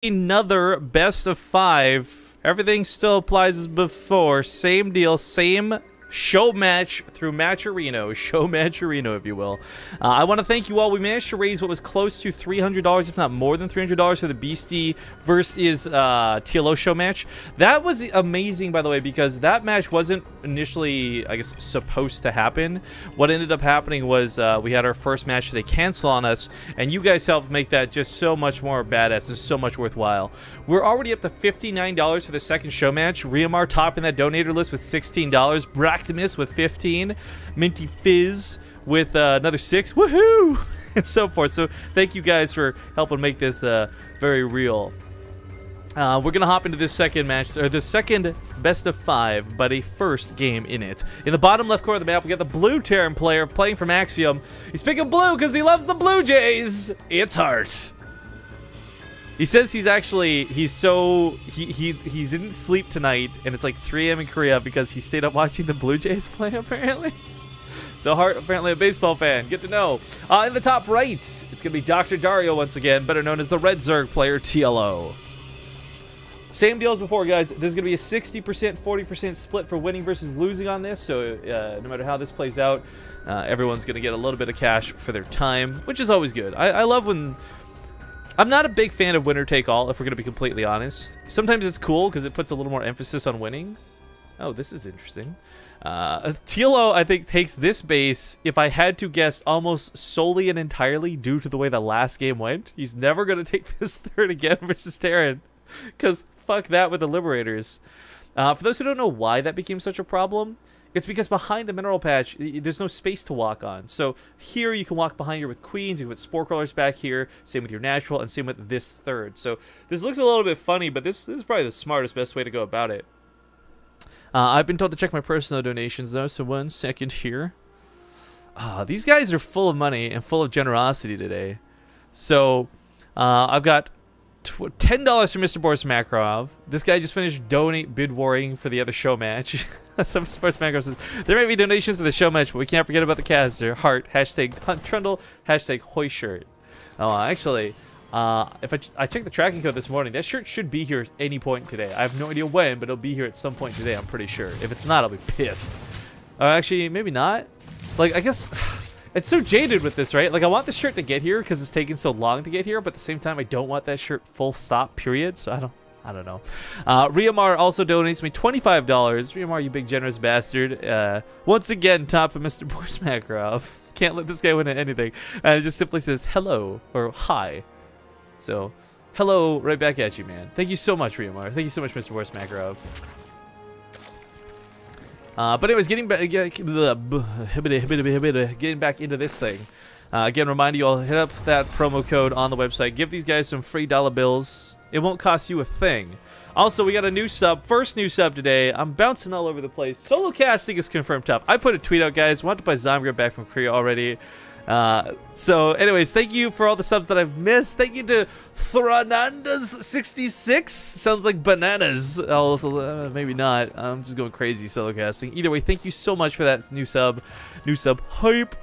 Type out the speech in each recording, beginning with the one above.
Another best of 5. Everything still applies as before. Same deal, same show match through Matcherino. Show Matcherino, if you will. I want to thank you all. We managed to raise what was close to $300, if not more than $300 for the Beastie versus TLO show match. That was amazing, by the way, because that match wasn't initially, I guess, supposed to happen. What ended up happening was we had our first match today cancel on us, and you guys helped make that just so much more badass and so much worthwhile. We're already up to $59 for the second show match. Riamar topping that donator list with $16. Bractimus with 15. Minty Fizz with another 6. Woohoo! And so forth. So thank you guys for helping make this very real. We're going to hop into this second match, or the second best of 5, but a first game in it. In the bottom left corner of the map, we got the blue Terran player playing from Axiom. He's picking blue because he loves the Blue Jays. It's Hart. He says he didn't sleep tonight, and it's like 3 AM in Korea because he stayed up watching the Blue Jays play, apparently. So Hart, apparently a baseball fan. Good to know. In the top right, it's going to be Dr. Dario once again, better known as the Red Zerg player, TLO. Same deal as before, guys. There's going to be a 60%, 40% split for winning versus losing on this, so no matter how this plays out, everyone's going to get a little bit of cash for their time, which is always good. I love when... I'm not a big fan of winner take all, if we're going to be completely honest. Sometimes it's cool because it puts a little more emphasis on winning. Oh, this is interesting. TLO, I think, takes this base, if I had to guess, almost solely and entirely due to the way the last game went. He's never going to take this third again versus Terran, because fuck that with the Liberators. For those who don't know why that became such a problem, it's because behind the mineral patch, there's no space to walk on. So here you can walk behind here with queens, you can put spore crawlers back here, same with your natural, and same with this third. So this looks a little bit funny, but this is probably the smartest, best way to go about it. I've been told to check my personal donations, though, so 1 second here. These guys are full of money and full of generosity today. So I've got $10 for Mr. Boris Makarov. This guy just finished donate bid warring for the other show match. Some Sports Makarov says, there might be donations for the show match, but we can't forget about the caster. Heart, hashtag Hunt Trundle, hashtag Hoy shirt. Oh, actually, if I checked the tracking code this morning, that shirt should be here at any point today. I have no idea when, but it'll be here at some point today, I'm pretty sure. If it's not, I'll be pissed. Actually, maybe not. Like, I guess... It's so jaded with this, right? Like, I want this shirt to get here because it's taking so long to get here, but at the same time, I don't want that shirt full stop, period. So I don't know. Riamar also donates me $25. Riamar, you big generous bastard. Once again, top of Mr. Boris Makarov. Can't let this guy win at anything. And it just simply says hello or hi. So, hello right back at you, man. Thank you so much, Riamar. Thank you so much, Mr. Boris Makarov. But anyways, getting back into this thing. Again, remind you all, hit up that promo code on the website. Give these guys some free dollar bills. It won't cost you a thing. Also, we got a new sub. First new sub today. I'm bouncing all over the place. Solo casting is confirmed top. I put a tweet out, guys. Want to buy Zomgra back from Korea already. So anyways, thank you for all the subs that I've missed. Thank you to Thranandas66. Sounds like bananas. Also, maybe not. I'm just going crazy solo casting. Either way, thank you so much for that new sub. New sub hype.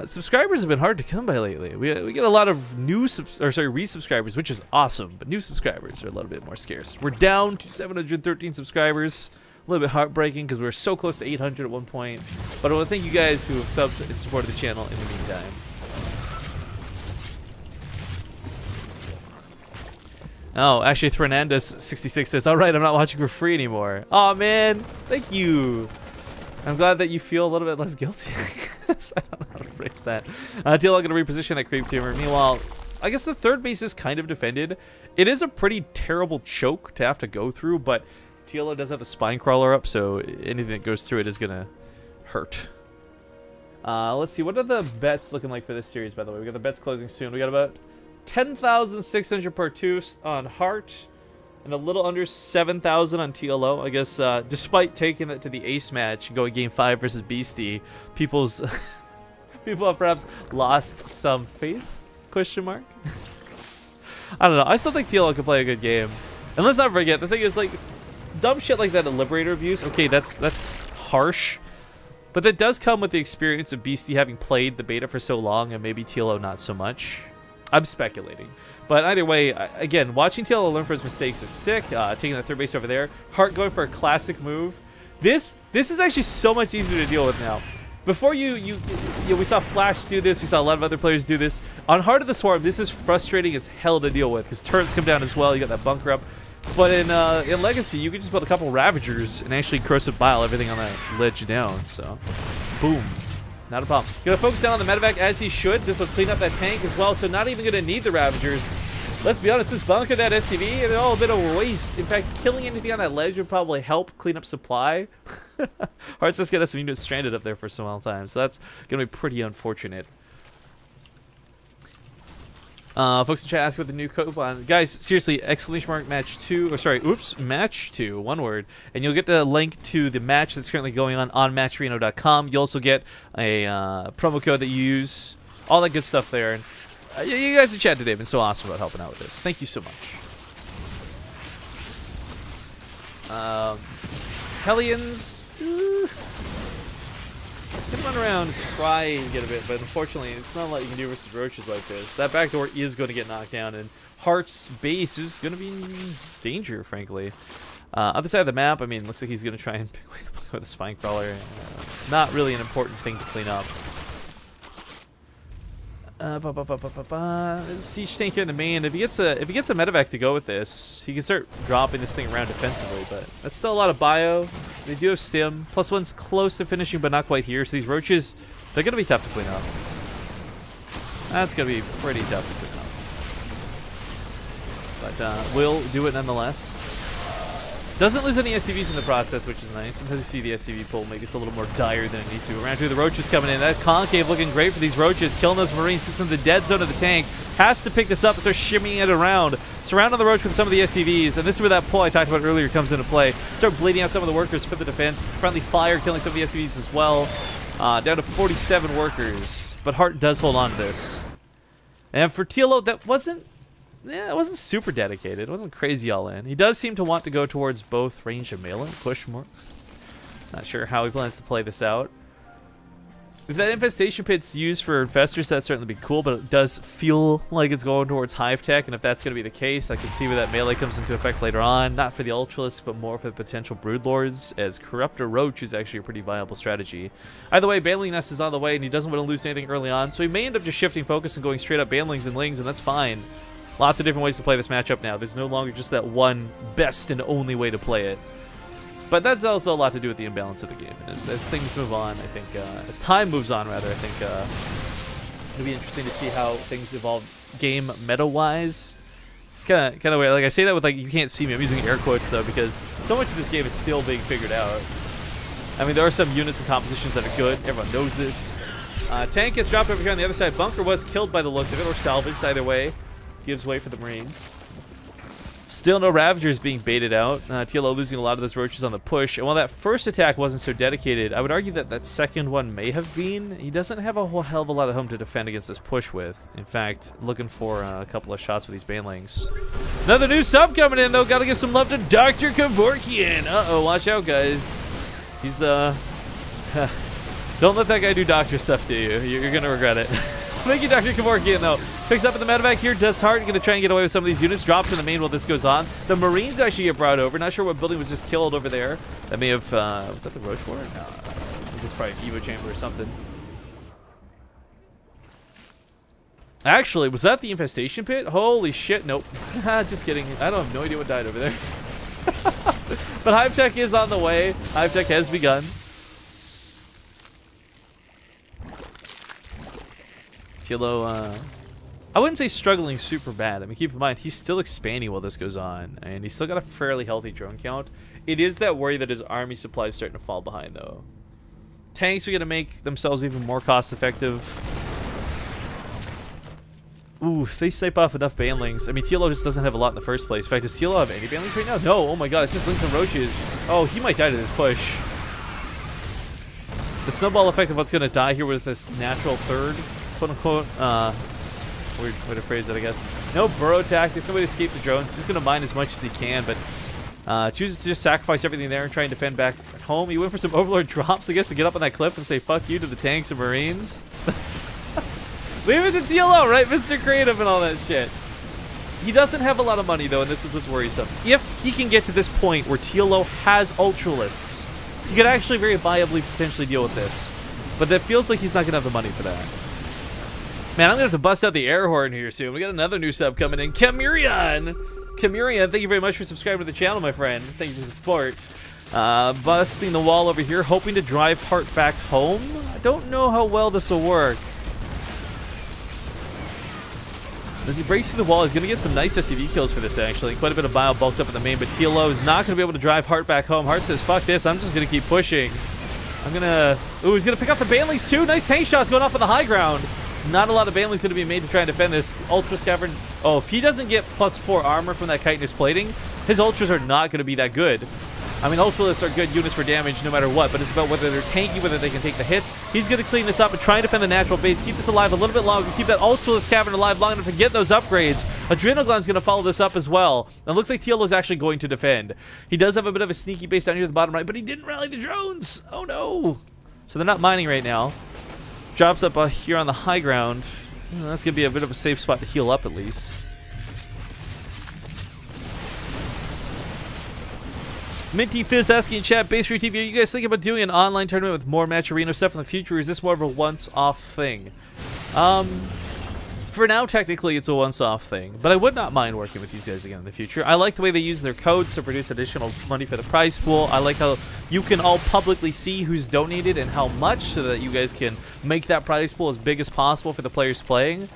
Subscribers have been hard to come by lately. We get a lot of new resubscribers, which is awesome, but new subscribers are a little bit more scarce. We're down to 713 subscribers. A little bit heartbreaking because we were so close to 800 at one point. But I want to thank you guys who have subbed and supported the channel in the meantime. Oh, actually, Fernandez66 says, "Alright, I'm not watching for free anymore." Oh man, thank you. I'm glad that you feel a little bit less guilty. I don't know how to phrase that. TL, I'm going to reposition that creep tumor. Meanwhile, I guess the third base is kind of defended. It is a pretty terrible choke to have to go through, but TLO does have the spine crawler up, so anything that goes through it is going to hurt. Let's see. What are the bets looking like for this series, by the way? We got the bets closing soon. We got about 10,600 per tooth on Hart and a little under 7,000 on TLO. I guess despite taking it to the ace match and going game 5 versus Beastie, people have perhaps lost some faith? Question mark. I don't know. I still think TLO can play a good game. And let's not forget, the thing is, like, dumb shit like that in Liberator abuse, okay, that's harsh. But that does come with the experience of Beastie having played the beta for so long and maybe TLO not so much. I'm speculating. But either way, again, watching TLO learn from his mistakes is sick. Taking that third base over there. Hart going for a classic move. This is actually so much easier to deal with now. Before we saw Flash do this, we saw a lot of other players do this. On Heart of the Swarm, this is frustrating as hell to deal with because turrets come down as well. You got that bunker up. But in Legacy, you can just build a couple Ravagers and actually Corrosive Bile everything on that ledge down. So, boom. Not a problem. Gonna focus down on the medevac as he should. This will clean up that tank as well, so not even gonna need the Ravagers. Let's be honest, this bunker, that SCV, they're all a bit of a waste. In fact, killing anything on that ledge would probably help clean up supply. Heart's just gonna have some units stranded up there for some long time, so that's gonna be pretty unfortunate. Folks in chat ask about the new coupon. Guys, seriously, match 2, or sorry, match 2, one word. And you'll get the link to the match that's currently going on MATCHERINO.com. You also get a promo code that you use, all that good stuff there. And you guys in chat today have been so awesome about helping out with this. Thank you so much. Hellions. Can run around and try and get a bit, but unfortunately, it's not a lot you can do versus roaches like this. That back door is going to get knocked down, and Heart's base is going to be in danger, frankly. Other side of the map, I mean, looks like he's going to try and pick away the bunker with a spine crawler. Not really an important thing to clean up. Siege tank here in the main. If he gets a medevac to go with this, he can start dropping this thing around defensively. But that's still a lot of bio. They do have stim. +1's close to finishing, but not quite here. So these roaches, they're gonna be tough to clean up. That's gonna be pretty tough to clean up. But we'll do it nonetheless. Doesn't lose any SCVs in the process, which is nice. Sometimes you see the SCV pull make us a little more dire than it needs to. Around 2 the roaches coming in. That concave looking great for these roaches. Killing those Marines. Gets in the dead zone of the tank. Has to pick this up and start shimmying it around. Surrounding the roach with some of the SCVs. And this is where that pull I talked about earlier comes into play. Start bleeding out some of the workers for the defense. Friendly fire killing some of the SCVs as well. Down to 47 workers. But Hart does hold on to this. And for TLO, that wasn't... Yeah, it wasn't super dedicated. It wasn't crazy all in. He does seem to want to go towards both range and melee, push more. Not sure how he plans to play this out. If that infestation pit's used for infestors, that'd certainly be cool, but it does feel like it's going towards hive tech, and if that's going to be the case, I can see where that melee comes into effect later on. Not for the Ultralisks, but more for the potential Broodlords, as Corruptor Roach is actually a pretty viable strategy. Either way, Baneling Nest is on the way, and he doesn't want to lose anything early on, so he may end up just shifting focus and going straight up Banelings and Lings, and that's fine. Lots of different ways to play this matchup now. There's no longer just that one best and only way to play it. But that's also a lot to do with the imbalance of the game. And as things move on, I think, as time moves on, rather, I think it'll be interesting to see how things evolve game meta-wise. It's kind of weird. Like, I say that with, like, you can't see me. I'm using air quotes, though, because so much of this game is still being figured out. I mean, there are some units and compositions that are good. Everyone knows this. Tank gets dropped over here on the other side. Bunker was killed by the looks of it, or salvaged, either way. Gives way for the Marines. Still no Ravagers being baited out. TLO losing a lot of those roaches on the push. And while that first attack wasn't so dedicated, I would argue that that second one may have been. He doesn't have a whole hell of a lot of home to defend against this push with. In fact, looking for a couple of shots with these Banelings. Another new sub coming in, though. Gotta give some love to Dr. Kevorkian. Uh-oh, watch out, guys. He's, don't let that guy do doctor stuff to you. You're gonna regret it. Thank you, Dr. Kevorkian, though. Picks up in the medevac here, does Hart. Gonna try and get away with some of these units. Drops in the main while this goes on. The Marines actually get brought over. Not sure what building was just killed over there. That may have, was that the Roach War? No, this is probably an Evo chamber or something. Actually, was that the infestation pit? Holy shit, nope. Just kidding. I don't have no idea what died over there. But Hive Tech is on the way. Hive Tech has begun. TLO, I wouldn't say struggling super bad. I mean, keep in mind, he's still expanding while this goes on, and he's still got a fairly healthy drone count. It is that worry that his army supply is starting to fall behind, though. Tanks are going to make themselves even more cost-effective. Ooh, if they snipe off enough Banelings. I mean, TLO just doesn't have a lot in the first place. In fact, does TLO have any Banelings right now? No, oh my god, it's just Lynx and Roaches. Oh, he might die to this push. The snowball effect of what's going to die here with this natural third, quote-unquote, weird way to phrase it, I guess. No burrow tactics, no way to escape the drones. He's just going to mine as much as he can, but chooses to just sacrifice everything there and try and defend back at home. He went for some Overlord drops, I guess, to get up on that cliff and say fuck you to the tanks and Marines. Leave it to TLO, right? Mr. Creative and all that shit. He doesn't have a lot of money, though, and this is what's worrisome. If he can get to this point where TLO has Ultralisks, he could actually very viably potentially deal with this. But that feels like he's not going to have the money for that. Man, I'm going to have to bust out the air horn here soon. We got another new sub coming in. Camurian! Camurian, thank you very much for subscribing to the channel, my friend. Thank you for the support. Busting the wall over here, hoping to drive Hart back home. I don't know how well this will work. As he breaks through the wall, he's going to get some nice SCV kills for this, actually. Quite a bit of bile bulked up in the main, but TLO is not going to be able to drive Hart back home. Hart says, fuck this, I'm just going to keep pushing. I'm going to... Ooh, he's going to pick off the Banleys, too. Nice tank shots going off on the high ground. Not a lot of Banleys going to be made to try and defend this. Ultra Scavern... Oh, if he doesn't get +4 armor from that chitinous plating, his Ultras are not going to be that good. I mean, Ultralists are good units for damage no matter what, but it's about whether they're tanky, whether they can take the hits. He's going to clean this up and try and defend the natural base, keep this alive a little bit longer, keep that Ultralist Cavern alive long enough to get those upgrades. Adrenogland's going to follow this up as well. It looks like TLO is actually going to defend. He does have a bit of a sneaky base down here at the bottom right, but he didn't rally the drones. Oh, no. So they're not mining right now. Drops up here on the high ground. That's going to be a bit of a safe spot to heal up at least. Minty Fizz asking in chat, Base Free TV, are you guys thinking about doing an online tournament with more Matcherino stuff in the future, or is this more of a once-off thing? For now, technically, it's a once-off thing, but I would not mind working with these guys again in the future. I like the way they use their codes to produce additional money for the prize pool. I like how you can all publicly see who's donated and how much, so that you guys can make that prize pool as big as possible for the players playing.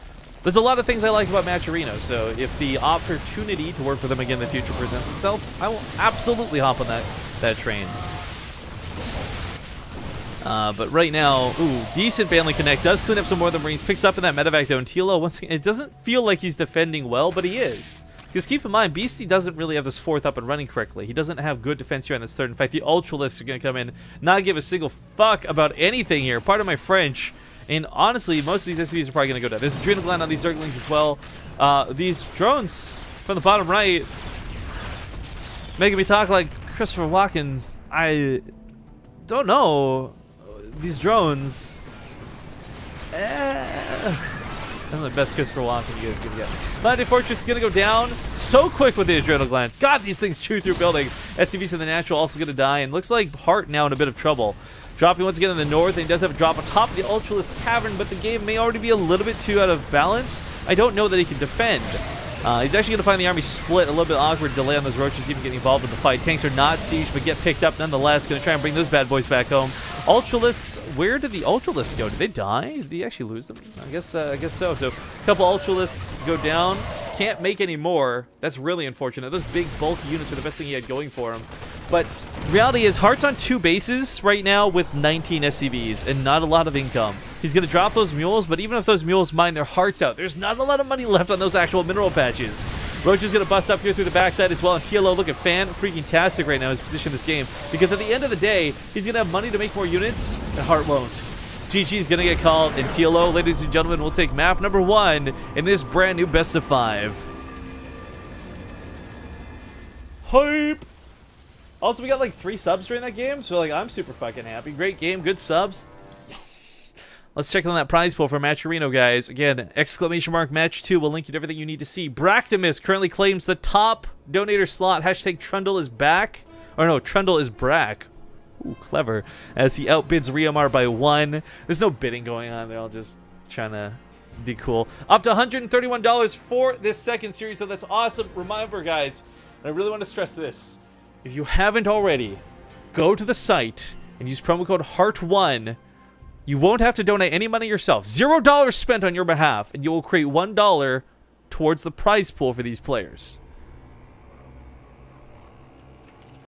There's a lot of things I like about Matcherino, so if the opportunity to work with them again in the future presents itself, I will absolutely hop on that train. But right now, ooh, decent Banley Connect. Does clean up some more of the Marines. Picks up in that medevac, though, and TLO, once again, it doesn't feel like he's defending well, but he is. Because keep in mind, Beastie doesn't really have this fourth up and running correctly. He doesn't have good defense here on this third. In fact, the Ultralists are going to come in, not give a single fuck about anything here. Pardon my French. And honestly, most of these SCVs are probably going to go down. There's Adrenogland on these Zerglings as well. These drones from the bottom right making me talk like Christopher Walken. I don't know. These drones. I'm the best Christopher Walken you guys can get. Monday Fortress is going to go down so quick with the Adrenoglands. God, these things chew through buildings. SCVs in the natural also going to die. And looks like Hart now in a bit of trouble. Dropping once again in the north, and he does have a drop on top of the Ultralist Cavern, but the game may already be a little bit too out of balance. I don't know that he can defend. He's actually going to find the army split, a little bit awkward delay on those roaches even getting involved in the fight. Tanks are not sieged, but get picked up nonetheless. Going to try and bring those bad boys back home. Ultralisks, where did the Ultralisks go? Did they die? Did he actually lose them? I guess so. So a couple Ultralisks go down. Can't make any more. That's really unfortunate. Those big bulky units are the best thing he had going for him. But reality is, Hart's on 2 bases right now with 19 SCVs and not a lot of income. He's going to drop those mules, but even if those mules mine their hearts out, there's not a lot of money left on those actual mineral patches. Roach is going to bust up here through the backside as well, and TLO looking fan-freaking-tastic right now in his position in this game, because at the end of the day, he's going to have money to make more units, and Hart won't. GG is going to get called, and TLO, ladies and gentlemen, will take map number 1 in this brand new best of 5. Hype! Also, we got like 3 subs during that game, so like I'm super fucking happy. Great game, good subs. Yes! Let's check on that prize pool for Matcherino, guys. Again, !match2 will link you to everything you need to see. Bractimus currently claims the top donator slot. Hashtag Trundle is back. Or no, Trundle is Brack. Ooh, clever. As he outbids Riamar by 1. There's no bidding going on. They're all just trying to be cool. Up to $131 for this second series, so that's awesome. Remember, guys, and I really want to stress this. If you haven't already, go to the site and use promo code HEART1. You won't have to donate any money yourself. $0 spent on your behalf, and you will create $1 towards the prize pool for these players.